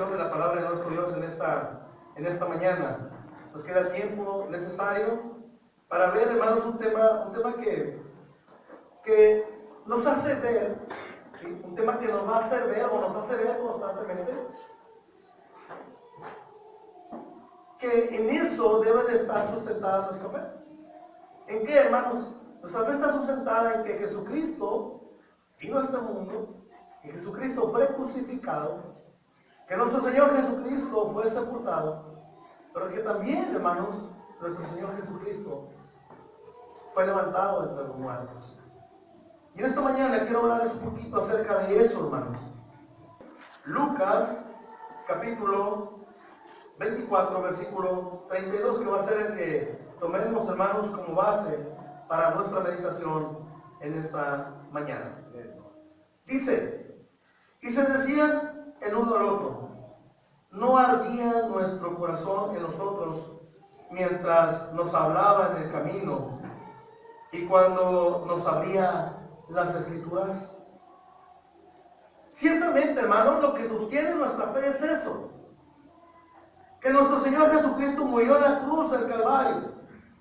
de la palabra de nuestro Dios en esta mañana. Nos queda el tiempo necesario para ver, hermanos, un tema que nos hace ver, ¿sí? Un tema que nos va a hacer ver o nos hace ver constantemente que en eso debe de estar sustentada nuestra fe. ¿En qué, hermanos? Nuestra fe está sustentada en que Jesucristo vino a este mundo, que Jesucristo fue crucificado, que nuestro Señor Jesucristo fue sepultado, pero que también, hermanos, nuestro Señor Jesucristo fue levantado entre los muertos. Y en esta mañana quiero hablarles un poquito acerca de eso, hermanos. Lucas, capítulo 24, versículo 32, que va a ser el que tomemos, hermanos, como base para nuestra meditación en esta mañana. Dice, y se decían el uno al otro, ¿no ardía nuestro corazón en nosotros mientras nos hablaba en el camino y cuando nos abría las Escrituras? Ciertamente, hermanos, lo que sostiene nuestra fe es eso, que nuestro Señor Jesucristo murió en la cruz del Calvario,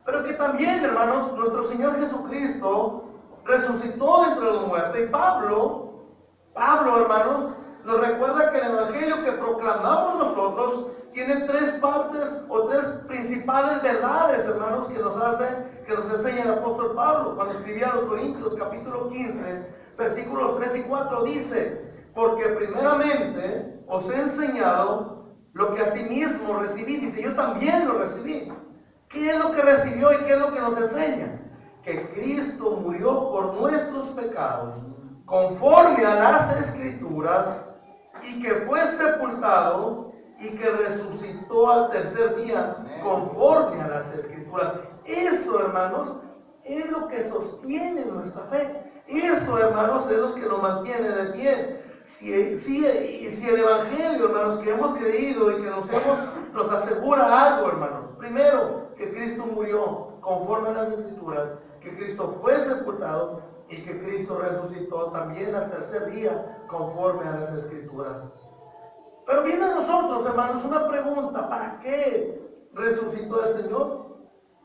pero que también, hermanos, nuestro Señor Jesucristo resucitó entre los muertos. Y Pablo, hermanos, nos recuerda que el evangelio que proclamamos nosotros tiene tres partes o tres principales verdades, hermanos, que nos enseña el apóstol Pablo cuando escribía a los Corintios, capítulo 15, versículos 3 y 4, dice, porque primeramente os he enseñado lo que asimismo recibí. Dice, yo también lo recibí. ¿Qué es lo que recibió y qué es lo que nos enseña? Que Cristo murió por nuestros pecados, conforme a las Escrituras, y que fue sepultado y que resucitó al tercer día, conforme a las Escrituras. Eso, hermanos, es lo que sostiene nuestra fe. Eso, hermanos, es lo que nos mantiene de pie. Si el evangelio, hermanos, que hemos creído y que nos asegura algo, hermanos. Primero, que Cristo murió conforme a las Escrituras, que Cristo fue sepultado y que Cristo resucitó también al tercer día conforme a las Escrituras. Pero viene a nosotros, hermanos, una pregunta: ¿para qué resucitó el Señor?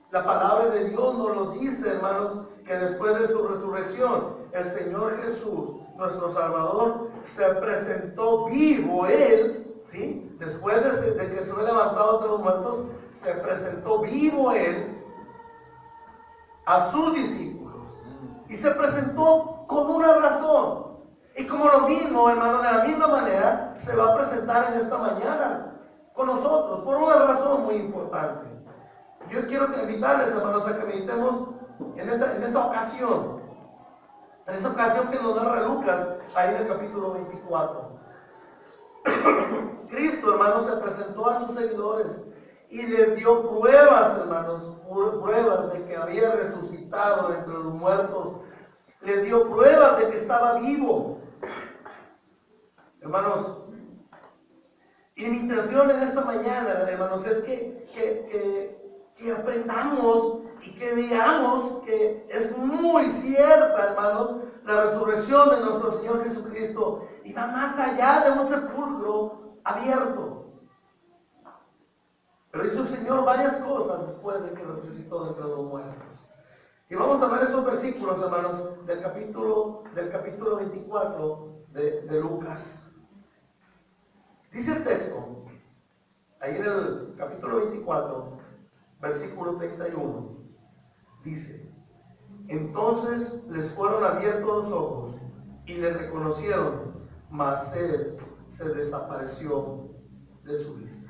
La palabra de Dios nos lo dice, hermanos, que después de su resurrección, el Señor Jesús, nuestro Salvador, se presentó vivo. Él, ¿sí? Después de que se fue levantado entre los muertos, se presentó vivo Él a sus discípulos. Y se presentó con una razón. Y como lo mismo, hermano, de la misma manera, se va a presentar en esta mañana con nosotros, por una razón muy importante. Yo quiero invitarles, hermanos, a que meditemos en esa ocasión que nos narra Lucas, ahí en el capítulo 24. Cristo, hermanos, se presentó a sus seguidores y les dio pruebas, hermanos, pruebas de que había resucitado entre los muertos. Les dio pruebas de que estaba vivo. Hermanos, y mi intención en esta mañana, hermanos, es que aprendamos y que veamos que es muy cierta, hermanos, la resurrección de nuestro Señor Jesucristo, y va más allá de un sepulcro abierto. Pero hizo el Señor varias cosas después de que resucitó de entre los muertos. Y vamos a ver esos versículos, hermanos, del capítulo 24 de Lucas. Dice el texto, ahí en el capítulo 24, versículo 31, dice: entonces les fueron abiertos los ojos y le reconocieron, mas él se desapareció de su vista.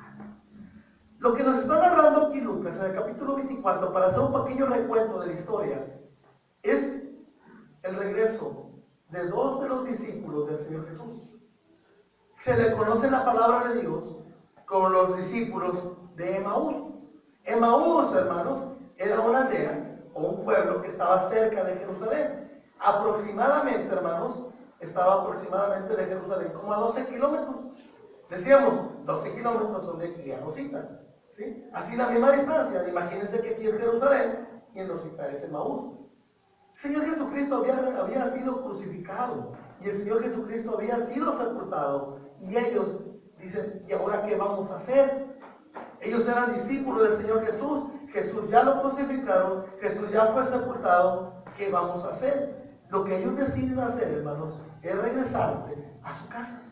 Lo que nos está narrando aquí Lucas en el capítulo 24, para hacer un pequeño recuento de la historia, es el regreso de dos de los discípulos del Señor Jesús. Se le conoce la palabra de Dios como los discípulos de Emaús. Emaús, hermanos, era una aldea o un pueblo que estaba cerca de Jerusalén. Aproximadamente, hermanos, estaba aproximadamente de Jerusalén como a 12 kilómetros. Decíamos, 12 kilómetros son de aquí a Rosita, ¿sí? Así la misma distancia. Imagínense que aquí es Jerusalén y en Rosita es Emaús. El Señor Jesucristo había sido crucificado y el Señor Jesucristo había sido sepultado, y ellos Dicen, ¿y ahora qué vamos a hacer? Ellos eran discípulos del Señor Jesús. Jesús ya lo crucificaron, Jesús ya fue sepultado. ¿Qué vamos a hacer? Lo que ellos deciden hacer, hermanos, es regresarse a su casa.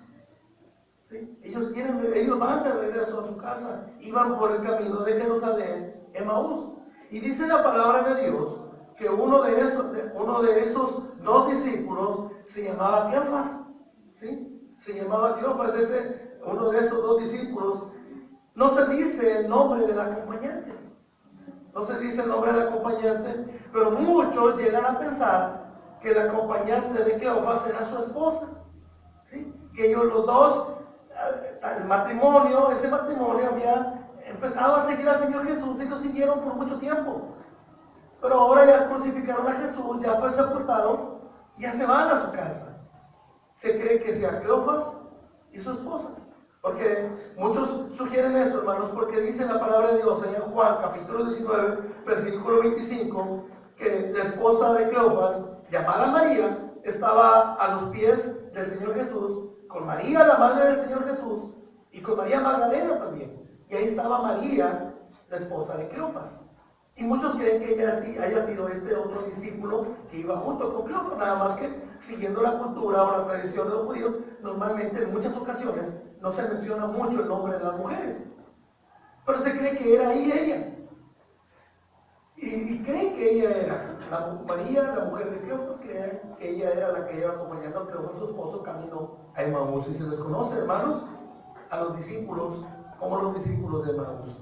¿Sí? Ellos van de regreso a su casa. Iban por el camino de Jerusalén, Emaús. Y dice la palabra de Dios que uno de esos dos discípulos se llamaba Cleofas. ¿Sí? Se llamaba Cleofas, uno de esos dos discípulos. No se dice el nombre del acompañante. No se dice el nombre del acompañante, pero muchos llegan a pensar que el acompañante de Cleofas era su esposa. ¿Sí? Que ellos los dos, ese matrimonio había empezado a seguir al Señor Jesús y lo siguieron por mucho tiempo. Pero ahora ya crucificaron a Jesús, ya fue sepultado, ya se van a su casa. Se cree que sea Cleofas y su esposa. Porque muchos sugieren eso, hermanos, porque dice la palabra de Dios en Juan capítulo 19, versículo 25, que la esposa de Cleofas, llamada María, estaba a los pies del Señor Jesús, con María, la madre del Señor Jesús, y con María Magdalena también. Y ahí estaba María, la esposa de Cleofas. Y muchos creen que ella sí haya sido este otro discípulo que iba junto con Cleofas, nada más que siguiendo la cultura o la tradición de los judíos, normalmente en muchas ocasiones no se menciona mucho el nombre de las mujeres. Pero se cree que era ahí ella. Y creen que ella era, María, la mujer de Cleofas, creen que ella era la que iba acompañando a Cleofas, su esposo, camino a Emaús. Y se les conoce, hermanos, a los discípulos como los discípulos de Emaús.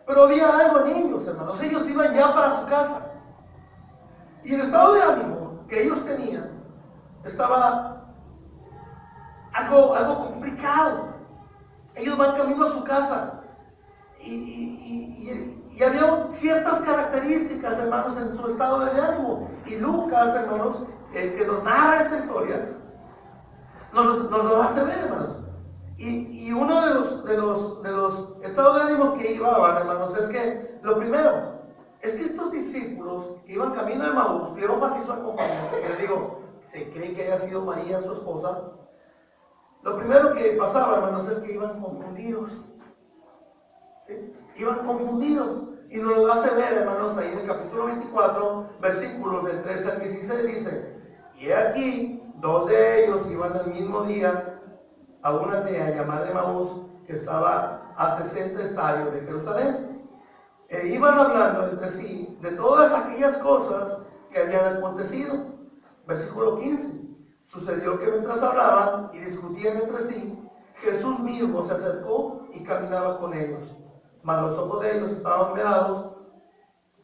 Pero había algo en ellos, hermanos. Ellos iban ya para su casa. Y el estado de ánimo que ellos tenían estaba algo complicado. Ellos van camino a su casa. Y había ciertas características, hermanos, en su estado de ánimo. Y Lucas, hermanos, el que nos narra esta historia, nos lo hace ver, hermanos. Y uno de los estados de ánimo que iban, hermanos, es que lo primero es que estos discípulos que iban camino de Emaús, Cleofas y su acompañante, que les digo, se cree que haya sido María, su esposa, lo primero que pasaba, hermanos, es que iban confundidos. ¿Sí? Iban confundidos. Y nos lo hace ver, hermanos, ahí en el capítulo 24, versículos del 13 al 16, dice, y aquí, dos de ellos iban el mismo día a una aldea llamada Emaús, que estaba a 60 estadios de Jerusalén. E iban hablando entre sí de todas aquellas cosas que habían acontecido. Versículo 15. Sucedió que mientras hablaban y discutían entre sí, Jesús mismo se acercó y caminaba con ellos. Mas los ojos de ellos estaban vedados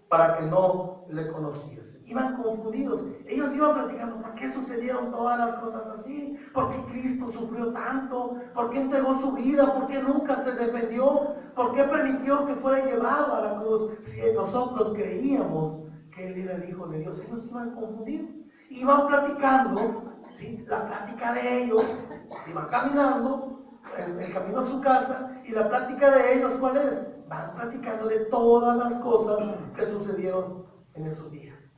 para que no le conociesen. Iban confundidos. Ellos iban platicando, ¿por qué sucedieron todas las cosas así? ¿Por qué Cristo sufrió tanto? ¿Por qué entregó su vida? ¿Por qué nunca se defendió? ¿Por qué permitió que fuera llevado a la cruz? Si nosotros creíamos que Él era el Hijo de Dios. Ellos iban confundidos. Iban platicando, ¿sí? La plática de ellos, iban caminando, el camino a su casa, y la plática de ellos, ¿cuál es? Van platicando de todas las cosas que sucedieron en esos días.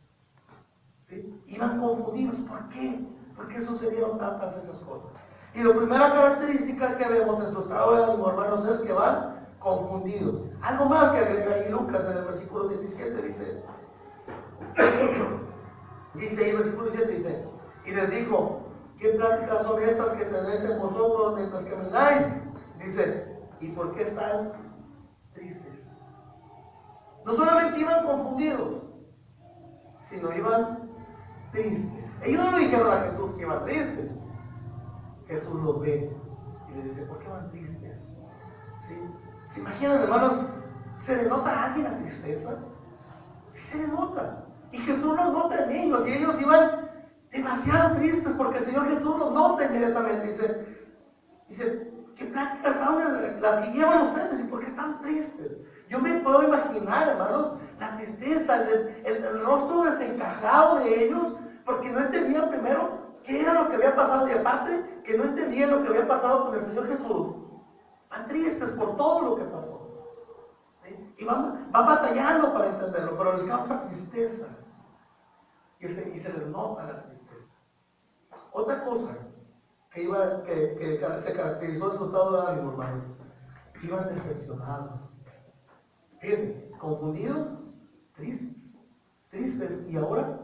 ¿Sí? Iban confundidos. ¿Por qué? ¿Por qué sucedieron tantas esas cosas? Y la primera característica que vemos en su estado de ánimo, hermanos, es que van confundidos. Algo más que agrega ahí Lucas en el versículo 17, dice ahí el versículo 17, dice, y les dijo, ¿qué pláticas son estas que tenéis en vosotros mientras camináis? Dice, ¿y por qué están tristes? No solamente iban confundidos, sino iban tristes. Ellos no le dijeron a Jesús que iban tristes. Jesús los ve y le dice, ¿por qué van tristes? ¿Sí? ¿Se imaginan, hermanos? ¿Se le nota a alguien la tristeza? Sí se le nota. Y Jesús los nota en ellos. Y ellos iban demasiado tristes porque el Señor Jesús los nota inmediatamente. Dice, ¿qué pláticas hablan las que llevan ustedes y por qué están tristes? Yo me puedo imaginar, hermanos, la tristeza, el rostro desencajado de ellos, porque no entendían primero qué era lo que había pasado, y aparte que no entendían lo que había pasado con el Señor Jesús. Van tristes por todo lo que pasó. ¿Sí? Y van batallando para entenderlo, pero les causa tristeza. Y se les nota la tristeza. Otra cosa que se caracterizó en su estado de ánimo, hermanos. Iban decepcionados. Fíjense, confundidos, tristes y ahora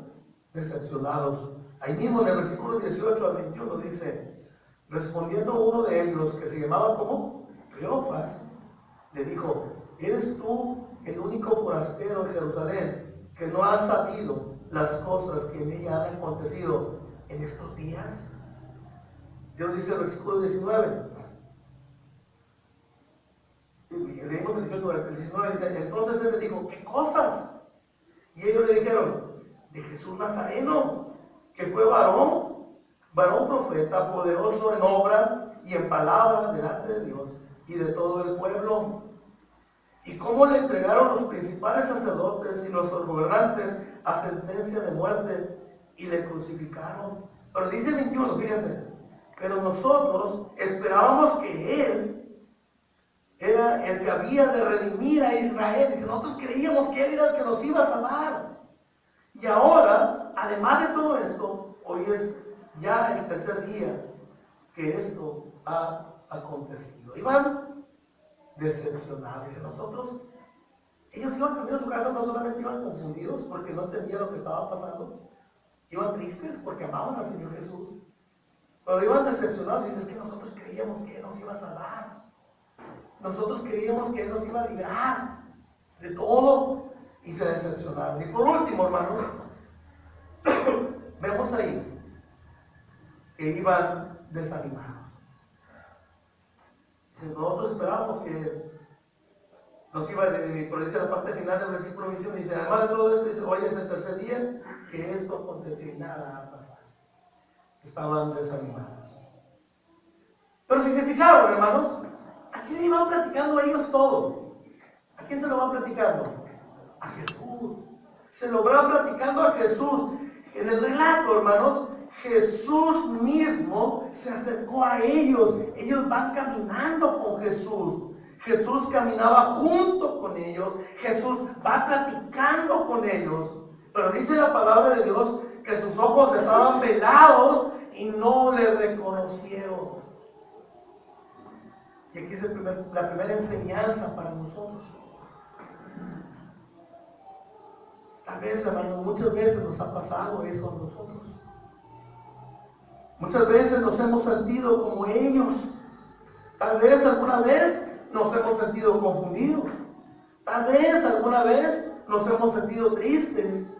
decepcionados. Ahí mismo en el versículo 18 al 21 dice, respondiendo uno de ellos que se llamaba como Cleofas, le dijo, ¿eres tú el único forastero en Jerusalén que no has sabido las cosas que en ella han acontecido en estos días? Dios dice el versículo 19. Leímos el 18, el 19 dice, entonces él le dijo, ¿qué cosas? Y ellos le dijeron, de Jesús Nazareno, que fue varón profeta, poderoso en obra y en palabra delante de Dios y de todo el pueblo. Y cómo le entregaron los principales sacerdotes y nuestros gobernantes a sentencia de muerte y le crucificaron. Pero dice el 21, fíjense, pero nosotros esperábamos que él era el que había de redimir a Israel. Dice, nosotros creíamos que él era el que nos iba a salvar. Y ahora, además de todo esto, hoy es ya el tercer día que esto ha acontecido. Iban decepcionados. Dice, ellos iban camino a su casa, no solamente iban confundidos porque no entendían lo que estaba pasando, iban tristes porque amaban al Señor Jesús, pero iban decepcionados. Dice, es que nosotros creíamos que él nos iba a salvar. Nosotros creíamos que él nos iba a librar de todo y se decepcionaron. Y por último, hermanos, vemos ahí que iban desanimados. Dice, nosotros esperábamos que nos iba, pero dice la parte final del versículo 21, dice, además de todo esto, dice, hoy es el tercer día que esto aconteció y nada ha pasado. Estaban desanimados. Pero si se fijaron, hermanos, ¿a quién iban platicando ellos todo? ¿A quién se lo van platicando? A Jesús. Se lo van platicando a Jesús. En el relato, hermanos, Jesús mismo se acercó a ellos. Ellos van caminando con Jesús. Jesús caminaba junto con ellos. Jesús va platicando con ellos. Pero dice la palabra de Dios que sus ojos estaban velados y no le reconocieron. Y aquí es la primera enseñanza para nosotros. Tal vez, hermano, muchas veces nos ha pasado eso a nosotros. Muchas veces nos hemos sentido como ellos. Tal vez alguna vez nos hemos sentido confundidos. Tal vez alguna vez nos hemos sentido tristes.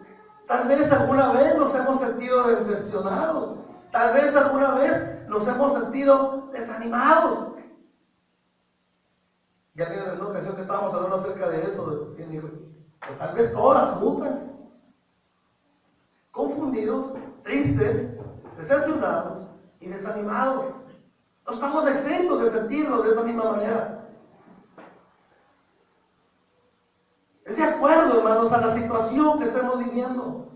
Tal vez alguna vez nos hemos sentido decepcionados. Tal vez alguna vez nos hemos sentido desanimados. Ya que en una ocasión que estábamos hablando acerca de eso, dijo, tal vez todas juntas, confundidos, tristes, decepcionados y desanimados. No estamos exentos de sentirnos de esa misma manera. Es de acuerdo, hermanos, a la situación que estamos viviendo.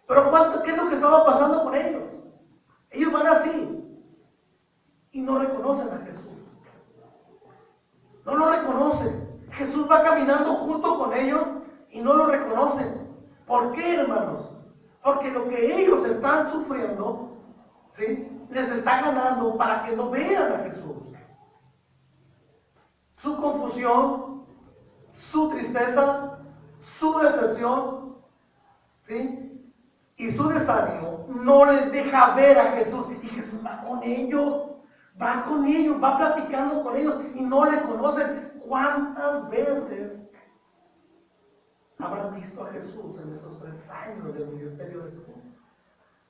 Pero ¿qué es lo que estaba pasando con ellos? Ellos van así y no reconocen a Jesús. No lo reconocen. Jesús va caminando junto con ellos y no lo reconocen. ¿Por qué, hermanos? Porque lo que ellos están sufriendo, ¿sí?, les está ganando para que no vean a Jesús. Su confusión, su tristeza, su decepción, ¿sí?, y su desánimo no les deja ver a Jesús. Y Jesús va con ellos. Va platicando con ellos y no le conocen. ¿Cuántas veces habrán visto a Jesús en esos 3 años del ministerio de Jesús?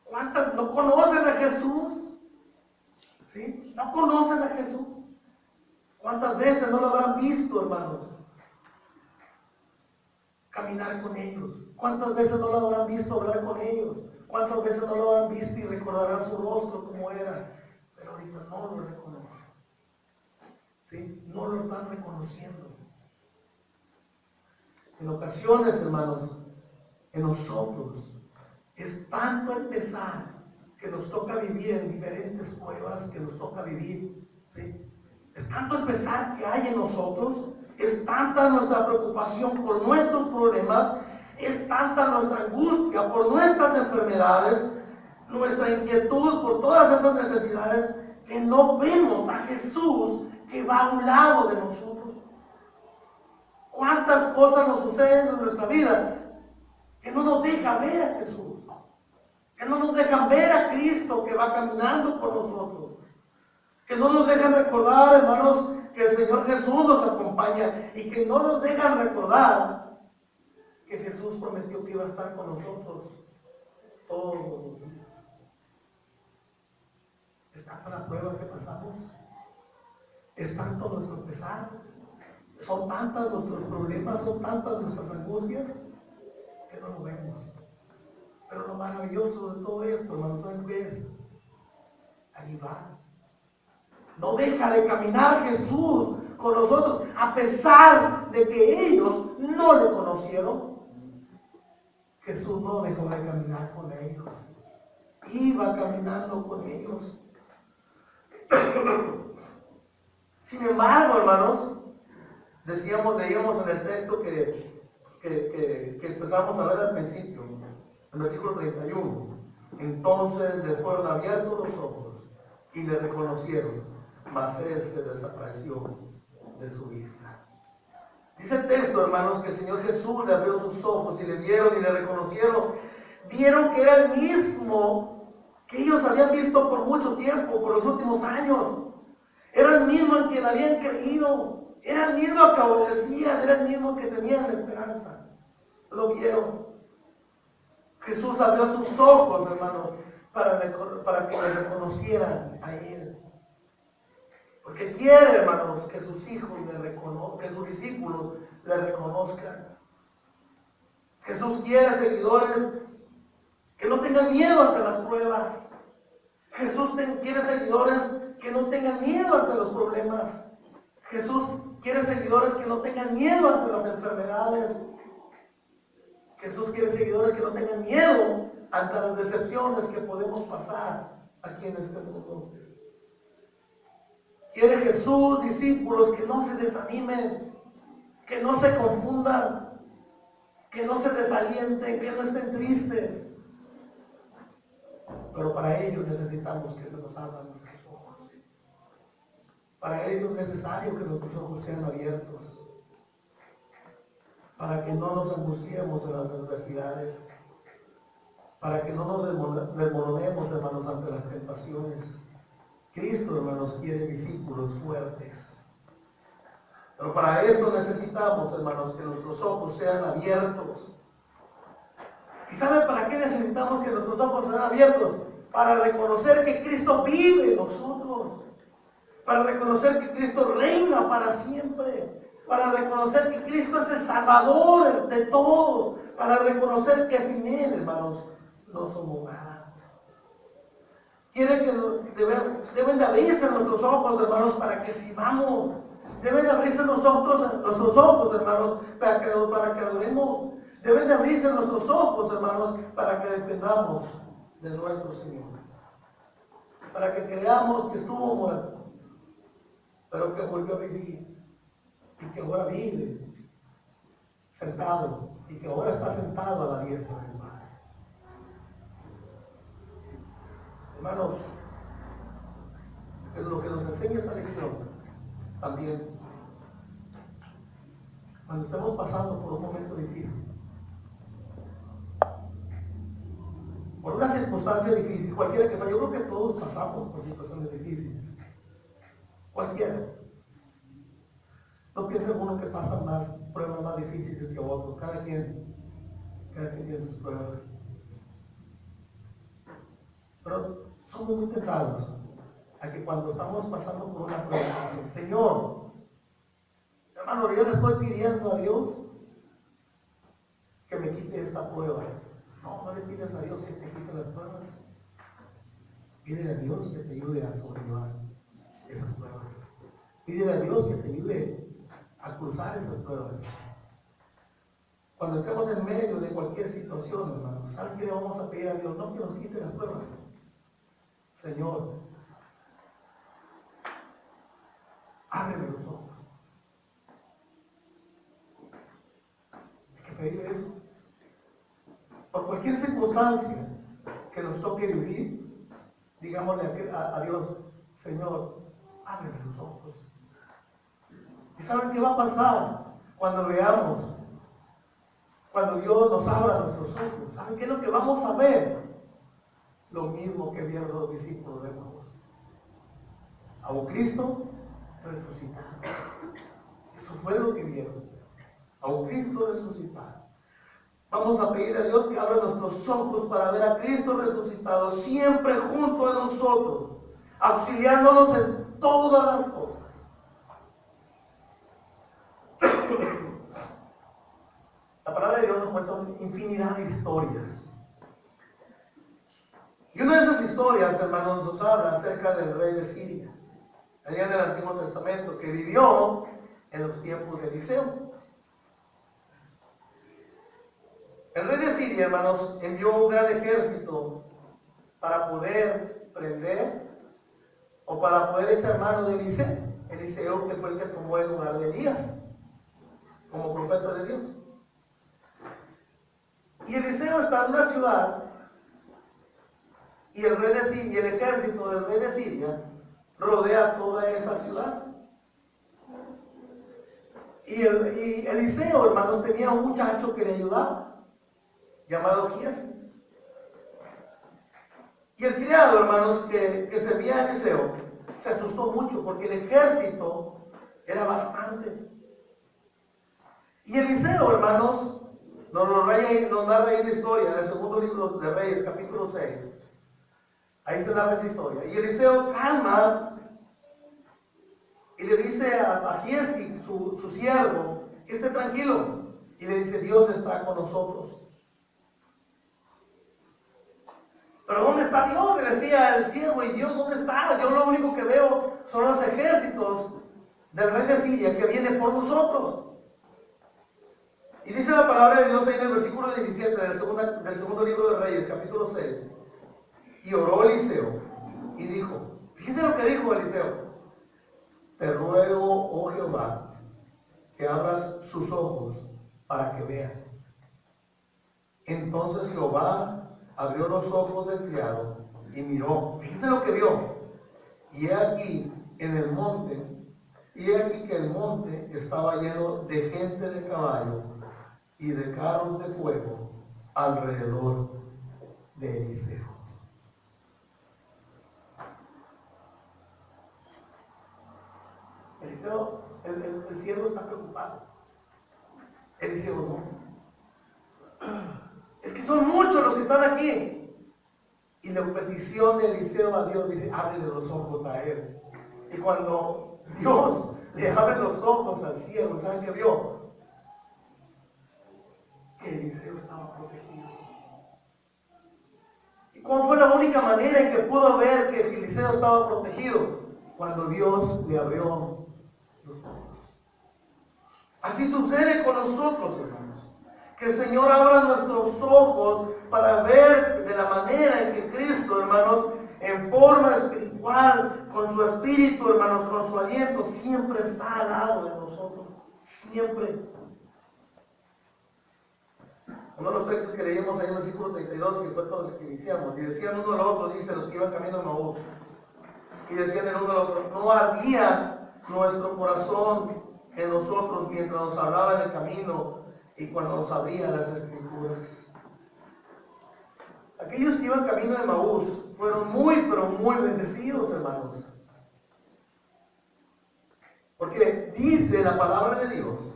¿Cuántas no conocen a Jesús? ¿Sí? No conocen a Jesús. ¿Cuántas veces no lo habrán visto, hermanos? Caminar con ellos. ¿Cuántas veces no lo habrán visto hablar con ellos? ¿Cuántas veces no lo habrán visto y recordarán su rostro como era? Pero ahorita no lo reconocen. ¿Sí? No lo están reconociendo. En ocasiones, hermanos, en nosotros es tanto el pesar que nos toca vivir en diferentes pruebas que nos toca vivir. ¿Sí? Es tanto el pesar que hay en nosotros, es tanta nuestra preocupación por nuestros problemas, es tanta nuestra angustia por nuestras enfermedades, nuestra inquietud por todas esas necesidades, que no vemos a Jesús que va a un lado de nosotros. ¿Cuántas cosas nos suceden en nuestra vida que no nos dejan ver a Jesús? Que no nos dejan ver a Cristo que va caminando por nosotros. Que no nos dejan recordar, hermanos, que el Señor Jesús nos acompaña. Y que no nos dejan recordar que Jesús prometió que iba a estar con nosotros todos los días. Es tanta la prueba que pasamos. Es tanto nuestro pesar. Son tantos nuestros problemas, son tantas nuestras angustias, que no lo vemos. Pero lo maravilloso de todo esto, hermanos, ¿saben qué es? Ahí va. No deja de caminar Jesús con nosotros, a pesar de que ellos no le conocieron. Jesús no dejó de caminar con ellos. Iba caminando con ellos. Sin embargo, hermanos, leíamos en el texto que empezamos a ver al principio, en el versículo 31. Entonces le fueron abiertos los ojos y le reconocieron, mas él se desapareció de su vista. Dice el texto, hermanos, que el Señor Jesús le abrió sus ojos y le vieron y le reconocieron. Vieron que era el mismo que ellos habían visto por mucho tiempo, por los últimos años. Era el mismo en quien habían creído. Era el mismo que obedecían, era el mismo que tenían la esperanza. Lo vieron. Jesús abrió sus ojos, hermanos, para que le reconocieran a Él. Porque quiere, hermanos, que sus hijos que sus discípulos le reconozcan. Jesús quiere seguidores que no tengan miedo ante las pruebas. Jesús quiere seguidores que no tengan miedo ante los problemas. Jesús quiere seguidores que no tengan miedo ante las enfermedades. Jesús quiere seguidores que no tengan miedo ante las decepciones que podemos pasar aquí en este mundo. Quiere Jesús discípulos que no se desanimen, que no se confundan, que no se desalienten, que no estén tristes. Pero para ello necesitamos que se nos abran nuestros ojos. Para ello es necesario que nuestros ojos sean abiertos, para que no nos angustiemos en las adversidades, para que no nos desmoronemos, hermanos, ante las tentaciones. Cristo, hermanos, quiere discípulos fuertes. Pero para esto necesitamos, hermanos, que nuestros ojos sean abiertos. ¿Y saben para qué necesitamos que nuestros ojos sean abiertos? Para reconocer que Cristo vive en nosotros. Para reconocer que Cristo reina para siempre. Para reconocer que Cristo es el Salvador de todos. Para reconocer que sin Él, hermanos, no somos nada. Quiere que deben de abrirse nuestros ojos, hermanos, para que sirvamos. Deben de abrirse nuestros ojos, hermanos, para que adoremos. Deben de abrirse nuestros ojos, hermanos, para que dependamos de nuestro Señor. Para que creamos que estuvo muerto, pero que volvió a vivir. Y que ahora vive sentado. Y que ahora está sentado a la diestra del Padre. Hermanos, es lo que nos enseña esta lección también. Cuando estemos pasando por un momento difícil, por una circunstancia difícil, cualquiera que sea, yo creo que todos pasamos por situaciones difíciles. Cualquiera. No piense uno que pasa más pruebas más difíciles que otro. Cada quien tiene sus pruebas. Pero somos muy tentados a que cuando estamos pasando por una prueba, Señor, hermano, yo le estoy pidiendo a Dios que me quite esta prueba. No, no le pides a Dios que te quite las pruebas. Pídele a Dios que te ayude a sobrellevar esas pruebas. Pídele a Dios que te ayude a cruzar esas pruebas. Cuando estemos en medio de cualquier situación, hermano, ¿saben qué le vamos a pedir a Dios? No que nos quite las pruebas. Señor, ábreme los ojos. Hay que pedirle eso. Por cualquier circunstancia que nos toque vivir, digámosle a Dios, Señor, ábreme los ojos. ¿Y saben qué va a pasar cuando veamos? Cuando Dios nos abra nuestros ojos, ¿saben qué es lo que vamos a ver? Lo mismo que vieron los discípulos de Maús. A un Cristo resucitado. Eso fue lo que vieron. A un Cristo resucitado. Vamos a pedir a Dios que abra nuestros ojos para ver a Cristo resucitado siempre junto a nosotros, auxiliándonos en todas las cosas. La palabra de Dios nos cuenta infinidad de historias. Y una de esas historias, hermanos, nos habla acerca del rey de Siria, allá en el Antiguo Testamento, que vivió en los tiempos de Eliseo. El rey de Siria, hermanos, envió un gran ejército para poder prender o para poder echar mano de Eliseo. Eliseo, que fue el que tomó el lugar de Elías como profeta de Dios. Y Eliseo está en una ciudad y el rey de Siria, y el ejército del rey de Siria rodea toda esa ciudad. Y Eliseo, hermanos, tenía un muchacho que le ayudaba, llamado Giesi. Y el criado, hermanos, que servía a Eliseo, se asustó mucho porque el ejército era bastante. Y Eliseo, hermanos, nos narra ahí la historia en el segundo libro de Reyes, capítulo 6. Ahí se narra esa historia. Y Eliseo calma y le dice a Giesi, su siervo, que esté tranquilo. Y le dice, Dios está con nosotros. Pero ¿dónde está Dios? Le decía el siervo, ¿y Dios dónde está? Yo lo único que veo son los ejércitos del rey de Siria que viene por nosotros. Y dice la palabra de Dios ahí en el versículo 17 del segundo libro de Reyes, capítulo 6. Y oró Eliseo y dijo, fíjense lo que dijo Eliseo, te ruego, oh Jehová, que abras sus ojos para que vean. Entonces Jehová abrió los ojos del criado y miró, fíjense lo que vio, y he aquí en el monte, y he aquí que el monte estaba lleno de gente de caballo y de carros de fuego alrededor de Eliseo. Eliseo, el siervo está preocupado. Eliseo no. Es que son muchos los que están aquí. Y la petición de Eliseo a Dios dice, ábrele los ojos a él. Y cuando Dios le abre los ojos al siervo, ¿saben qué vio? Que Eliseo estaba protegido. ¿Y cuál fue la única manera en que pudo ver que Eliseo estaba protegido? Cuando Dios le abrió los ojos. Así sucede con nosotros, hermanos. Que el Señor abra nuestros ojos para ver de la manera en que Cristo, hermanos, en forma espiritual, con su espíritu, hermanos, con su aliento, siempre está al lado de nosotros. Siempre. Uno de los textos que leímos ahí en el versículo 32, que fue todo lo que iniciamos, y decían uno al otro, dice los que iban camino de Maús, y decían el uno al otro, no ardía nuestro corazón en nosotros mientras nos hablaba en el camino y cuando nos abría las escrituras. Aquellos que iban camino de Maús fueron muy, pero muy bendecidos, hermanos. Porque dice la palabra de Dios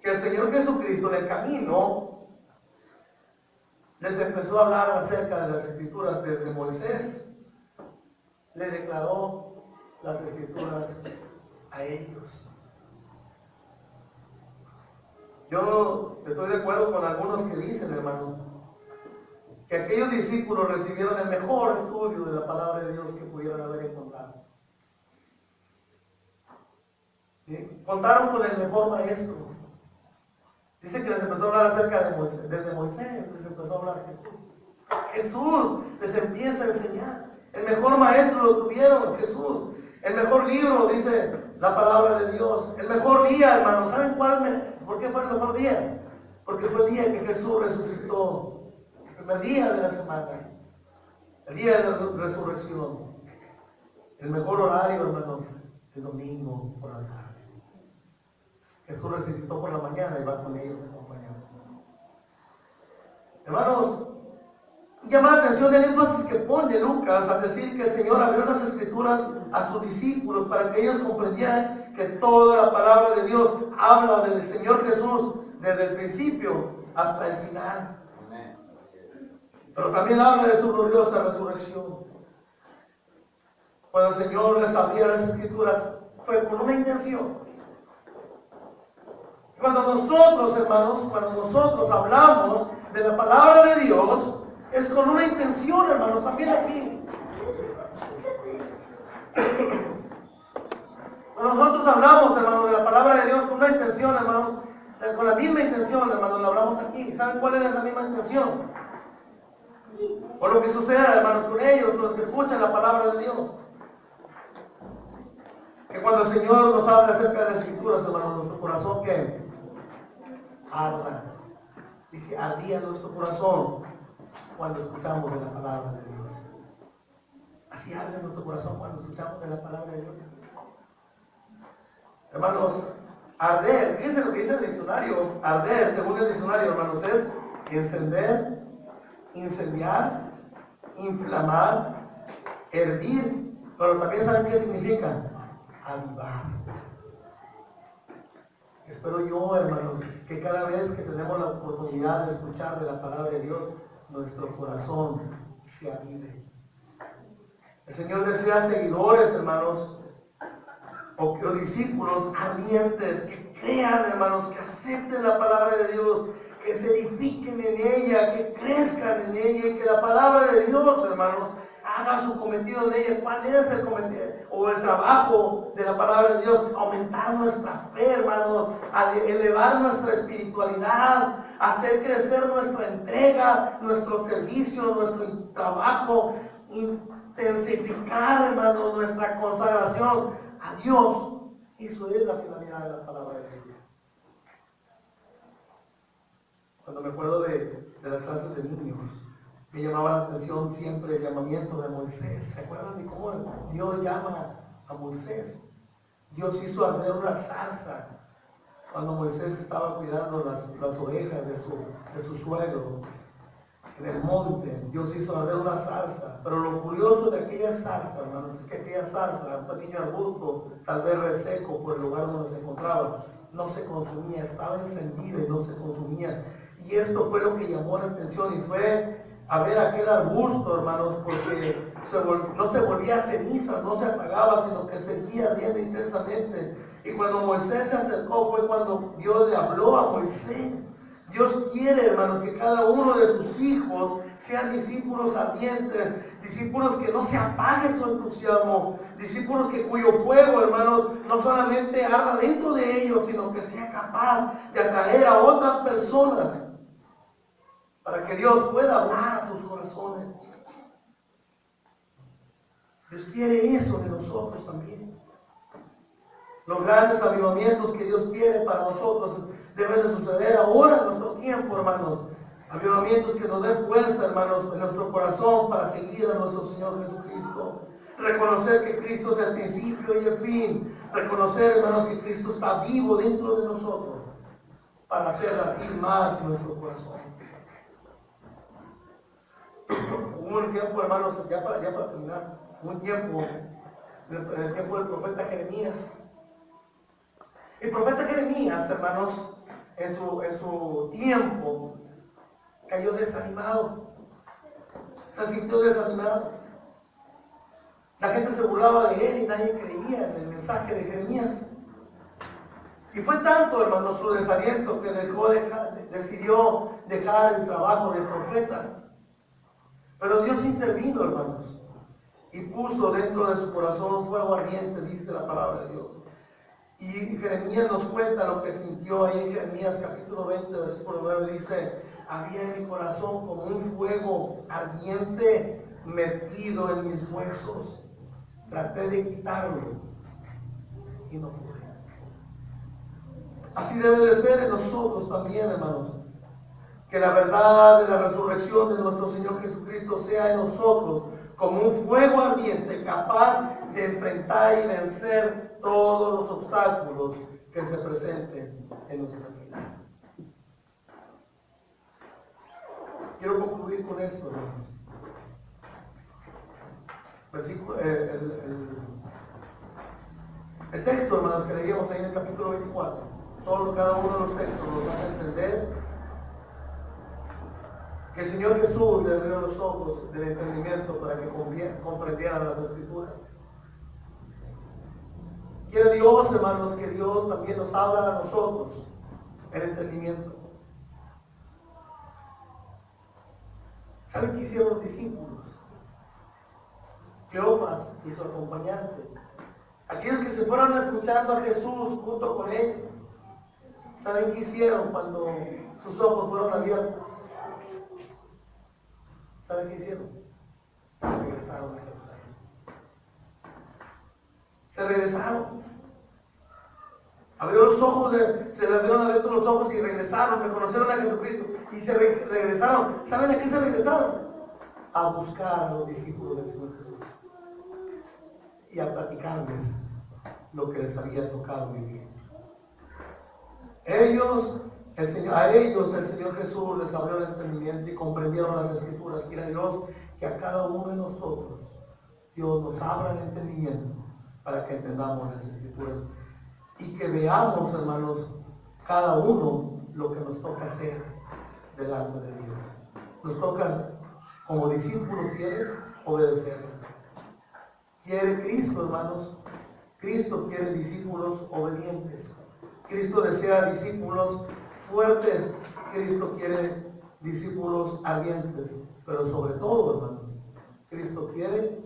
que el Señor Jesucristo en el camino les empezó a hablar acerca de las escrituras de Moisés. Le declaró las escrituras a ellos. Yo estoy de acuerdo con algunos que dicen, hermanos, que aquellos discípulos recibieron el mejor estudio de la palabra de Dios que pudieran haber encontrado. ¿Sí? Contaron con el mejor maestro. Dice que les empezó a hablar acerca de Moisés, desde Moisés les empezó a hablar Jesús. Jesús les empieza a enseñar. El mejor maestro lo tuvieron, Jesús. El mejor libro, dice la palabra de Dios. El mejor día, hermanos. ¿Saben por qué fue el mejor día? Porque fue el día que Jesús resucitó. El primer día de la semana. El día de la resurrección, el mejor horario, hermanos, el domingo por la tarde. Jesús resucitó por la mañana y va con ellos acompañando. Hermanos, llama la atención el énfasis que pone Lucas al decir que el Señor abrió las Escrituras a sus discípulos para que ellos comprendieran que toda la palabra de Dios habla del Señor Jesús desde el principio hasta el final. Pero también habla de su gloriosa resurrección. Cuando el Señor les abría las Escrituras fue con una intención. Cuando nosotros, hermanos, cuando nosotros hablamos de la palabra de Dios, es con una intención, hermanos, también aquí. Cuando nosotros hablamos, hermanos, de la palabra de Dios con una intención, hermanos, con la misma intención, hermanos, lo hablamos aquí. ¿Saben cuál es esa misma intención? Por lo que suceda, hermanos, con ellos, con los que escuchan la palabra de Dios. Que cuando el Señor nos habla acerca de las Escrituras, hermanos, nuestro corazón que arda. Dice, ardía nuestro corazón cuando escuchamos de la palabra de Dios. Así arde nuestro corazón cuando escuchamos de la palabra de Dios. Hermanos, arder, fíjense lo que dice el diccionario. Arder, según el diccionario, hermanos, es encender, incendiar, inflamar, hervir. Pero también saben qué significa avivar. Espero yo, hermanos, que cada vez que tenemos la oportunidad de escuchar de la palabra de Dios, nuestro corazón se avive. El Señor desea seguidores, hermanos, o discípulos ardientes, que crean, hermanos, que acepten la palabra de Dios, que se edifiquen en ella, que crezcan en ella, y que la palabra de Dios, hermanos, haga su cometido en ella. ¿Cuál es el cometido o el trabajo de la palabra de Dios? Aumentar nuestra fe, hermanos, elevar nuestra espiritualidad, hacer crecer nuestra entrega, nuestro servicio, nuestro trabajo, intensificar, hermanos, nuestra consagración a Dios. Eso es la finalidad de la palabra de Dios. Cuando me acuerdo de las clases de niños, me llamaba la atención siempre el llamamiento de Moisés. ¿Se acuerdan de cómo Dios llama a Moisés? Dios hizo arder una zarza cuando Moisés estaba cuidando las ovejas de su suegro en el monte. Dios hizo arder una zarza. Pero lo curioso de aquella zarza, hermanos, es que aquella zarza, un pequeño arbusto, tal vez reseco por el lugar donde se encontraba, no se consumía, estaba encendida y no se consumía. Y esto fue lo que llamó la atención, y fue a ver aquel arbusto, hermanos, porque no se volvía ceniza, no se apagaba, sino que seguía ardiendo intensamente. Y cuando Moisés se acercó fue cuando Dios le habló a Moisés. Dios quiere, hermanos, que cada uno de sus hijos sean discípulos ardientes, discípulos que no se apague su entusiasmo, discípulos cuyo fuego, hermanos, no solamente arda dentro de ellos, sino que sea capaz de atraer a otras personas para que Dios pueda hablar a sus corazones. Dios quiere eso de nosotros también. Los grandes avivamientos que Dios quiere para nosotros deben de suceder ahora en nuestro tiempo, hermanos. Avivamientos que nos den fuerza, hermanos, en nuestro corazón para seguir a nuestro Señor Jesucristo. Reconocer que Cristo es el principio y el fin. Reconocer, hermanos, que Cristo está vivo dentro de nosotros para hacer latir más nuestro corazón. Hubo un tiempo, hermanos, ya para terminar, un tiempo, en el tiempo del profeta Jeremías. El profeta Jeremías, hermanos, en su tiempo, cayó desanimado. Se sintió desanimado. La gente se burlaba de él y nadie creía en el mensaje de Jeremías. Y fue tanto, hermanos, su desaliento que decidió dejar el trabajo de profeta. Pero Dios intervino, hermanos, y puso dentro de su corazón un fuego ardiente, dice la palabra de Dios. Y Jeremías nos cuenta lo que sintió ahí en Jeremías capítulo 20, versículo 9, dice: había en mi corazón como un fuego ardiente metido en mis huesos. Traté de quitarlo y no pude. Así debe de ser en nosotros también, hermanos. Que la verdad de la resurrección de nuestro Señor Jesucristo sea en nosotros como un fuego ardiente capaz de enfrentar y vencer todos los obstáculos que se presenten en nuestra vida. Quiero concluir con esto, hermanos. El texto, hermanos, que leíamos ahí en el capítulo 24, cada uno de los textos nos hace entender que el Señor Jesús le abrió los ojos del entendimiento para que comprendieran las Escrituras. Quiere Dios, hermanos, que Dios también nos abra a nosotros el entendimiento. ¿Saben qué hicieron los discípulos? Cleofas y su acompañante, aquellos que se fueron escuchando a Jesús junto con ellos, ¿saben qué hicieron cuando sus ojos fueron abiertos? ¿Saben qué hicieron? Se regresaron a Jerusalén. Se regresaron. Abrió los ojos, se le abrieron abiertos los ojos y regresaron, reconocieron a Jesucristo y se regresaron. ¿Saben a qué se regresaron? A buscar a los discípulos del Señor Jesús y a platicarles lo que les había tocado vivir. A ellos el Señor Jesús les abrió el entendimiento y comprendieron las Escrituras. Quiera Dios que a cada uno de nosotros Dios nos abra el entendimiento para que entendamos las Escrituras y que veamos, hermanos, cada uno lo que nos toca hacer delante de Dios. Nos toca, como discípulos fieles, obedecerle. Quiere Cristo, hermanos, Cristo quiere discípulos obedientes. Cristo desea discípulos fuertes. Cristo quiere discípulos ardientes. Pero sobre todo, hermanos, Cristo quiere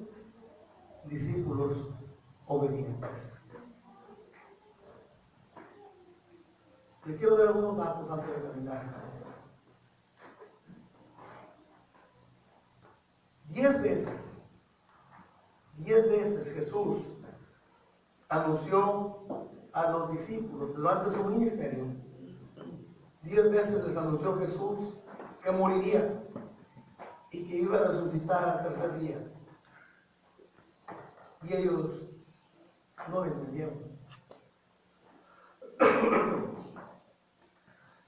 discípulos obedientes. Les quiero dar algunos datos antes de terminar. 10 veces Jesús anunció a los discípulos durante su ministerio. 10 veces les anunció Jesús que moriría y que iba a resucitar al tercer día. Y ellos no lo entendieron.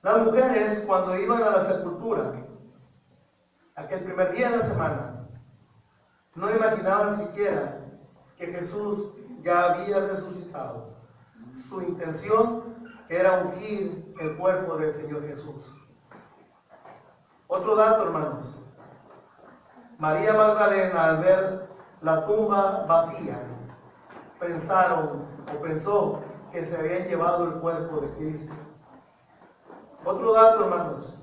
Las mujeres, cuando iban a la sepultura, aquel primer día de la semana, no imaginaban siquiera que Jesús ya había resucitado. Su intención era ungir el cuerpo del Señor Jesús. Otro dato, hermanos. María Magdalena, al ver la tumba vacía, pensó que se habían llevado el cuerpo de Cristo. Otro dato, hermanos.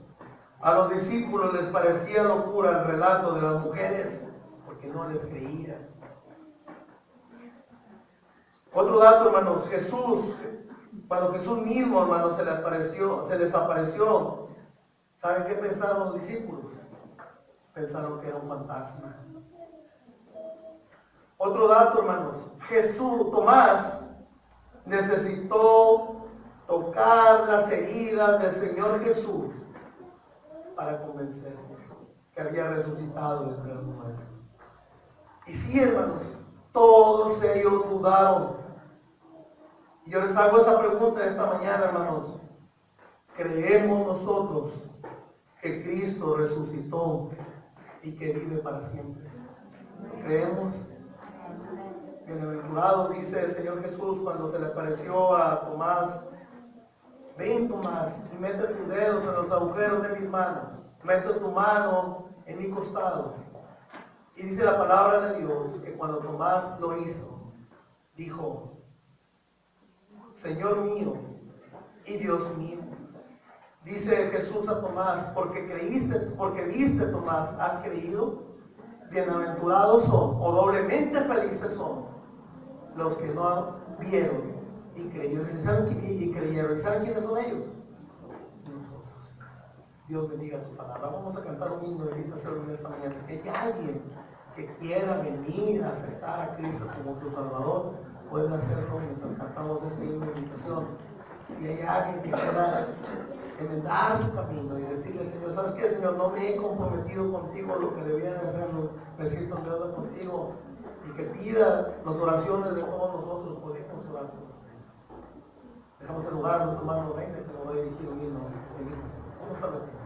A los discípulos les parecía locura el relato de las mujeres porque no les creían. Otro dato, hermanos. Cuando Jesús mismo, hermanos, se les apareció, ¿saben qué pensaron los discípulos? Pensaron que era un fantasma. Otro dato, hermanos. Tomás necesitó tocar las heridas del Señor Jesús para convencerse que había resucitado de entre los muertos. Y sí, hermanos, todos ellos dudaron. Y yo les hago esa pregunta esta mañana, hermanos. ¿Creemos nosotros que Cristo resucitó y que vive para siempre? ¿Creemos? Bienaventurado, dice el Señor Jesús cuando se le apareció a Tomás: ven, Tomás, y mete tus dedos en los agujeros de mis manos, mete tu mano en mi costado. Y dice la palabra de Dios que cuando Tomás lo hizo, dijo: Señor mío y Dios mío. Dice Jesús a Tomás: porque viste, Tomás, has creído. Bienaventurados son, o doblemente felices son, los que no vieron y creyeron. ¿Y saben quiénes son ellos? Nosotros. Dios bendiga su palabra. Vamos a cantar un himno de invitación esta mañana. Si hay alguien que quiera venir a aceptar a Cristo como su Salvador, puede hacerlo mientras cantamos este himno de invitación. Si hay alguien que quiera enmendar su camino y decirle, Señor, ¿sabes qué, Señor? No me he comprometido contigo lo que debía de hacerlo, me siento en deuda contigo, y que pida las oraciones de todos nosotros, podemos orar por ustedes. Dejamos el lugar a nuestro hermano Reina, que nos va a dirigir un himno en Señor. Vamos a repetir.